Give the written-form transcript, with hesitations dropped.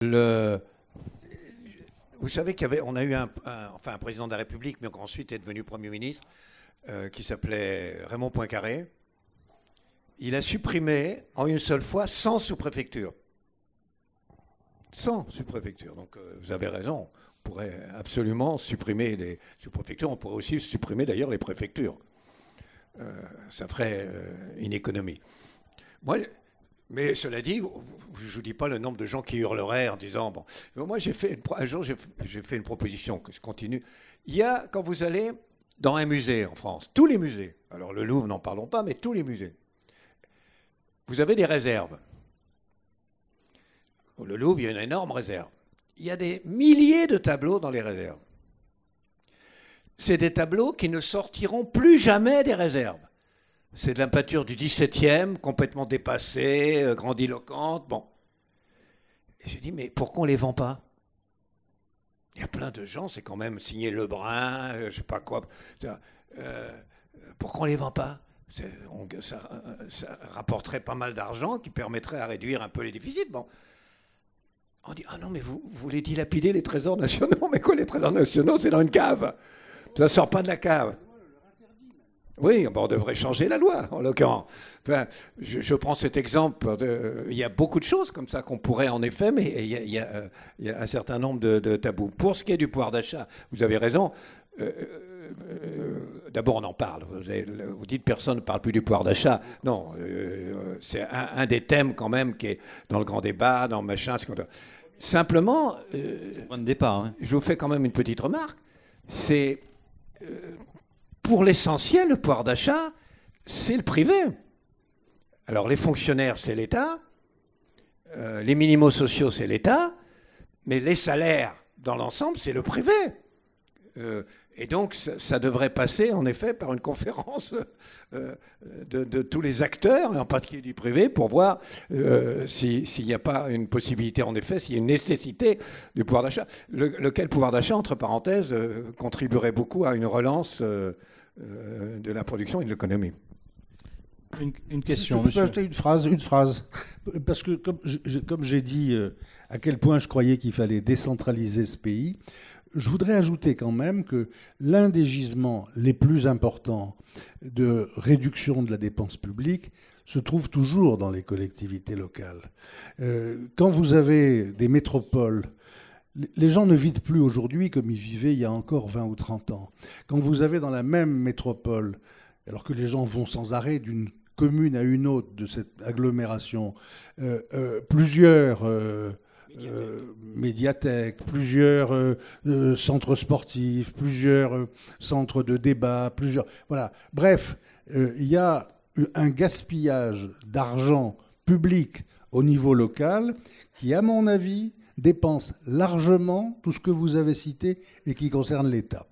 Le, vous savez qu'on a eu un président de la République, mais qui ensuite est devenu Premier ministre, qui s'appelait Raymond Poincaré. Il a supprimé en une seule fois 100 sous-préfectures. 100 sous-préfectures. Donc vous avez raison, on pourrait absolument supprimer les sous-préfectures, on pourrait aussi supprimer d'ailleurs les préfectures. Ça ferait une économie. Mais cela dit, je ne vous dis pas le nombre de gens qui hurleraient en disant... Bon, moi, un jour, j'ai fait une proposition que je continue. Il y a, quand vous allez dans un musée en France, tous les musées, alors le Louvre, n'en parlons pas, mais tous les musées, vous avez des réserves. Le Louvre, il y a une énorme réserve. Il y a des milliers de tableaux dans les réserves. C'est des tableaux qui ne sortiront plus jamais des réserves. C'est de la peinture du XVIIe, complètement dépassée, grandiloquente. Bon. Et j'ai dit, mais pourquoi on ne les vend pas? Il y a plein de gens, c'est quand même signé Lebrun, je ne sais pas quoi. Pourquoi on ne les vend pas? Ça rapporterait pas mal d'argent qui permettrait à réduire un peu les déficits. Bon. On dit, ah non, mais vous voulez dilapider les trésors nationaux? Mais quoi, les trésors nationaux, c'est dans une cave. Ça ne sort pas de la cave. Oui, on devrait changer la loi, en l'occurrence. Enfin, je prends cet exemple. Il y a beaucoup de choses comme ça qu'on pourrait en effet, mais il y a un certain nombre de tabous. Pour ce qui est du pouvoir d'achat, vous avez raison. D'abord, on en parle. Vous dites personne ne parle plus du pouvoir d'achat. Non, c'est un des thèmes quand même qui est dans le grand débat, dans le machin. Simplement, point de départ, hein. Je vous fais quand même une petite remarque. C'est... pour l'essentiel, le pouvoir d'achat, c'est le privé. Alors les fonctionnaires, c'est l'État, les minimaux sociaux, c'est l'État, mais les salaires, dans l'ensemble, c'est le privé. Et donc, ça devrait passer, en effet, par une conférence de tous les acteurs, et en particulier du privé, pour voir s'il n'y a pas une possibilité, en effet, s'il y a une nécessité du pouvoir d'achat. Lequel pouvoir d'achat, entre parenthèses, contribuerait beaucoup à une relance de la production et de l'économie. Une question, monsieur. Je peux ajouter une phrase. Parce que comme j'ai dit à quel point je croyais qu'il fallait décentraliser ce pays, je voudrais ajouter quand même que l'un des gisements les plus importants de réduction de la dépense publique se trouve toujours dans les collectivités locales. Quand vous avez des métropoles, les gens ne vivent plus aujourd'hui comme ils vivaient il y a encore 20 ou 30 ans. Quand vous avez dans la même métropole, alors que les gens vont sans arrêt d'une commune à une autre de cette agglomération, plusieurs médiathèques, plusieurs centres sportifs, plusieurs centres de débat, voilà. Bref, il y a un gaspillage d'argent public au niveau local qui, à mon avis, dépense largement tout ce que vous avez cité et qui concerne l'État.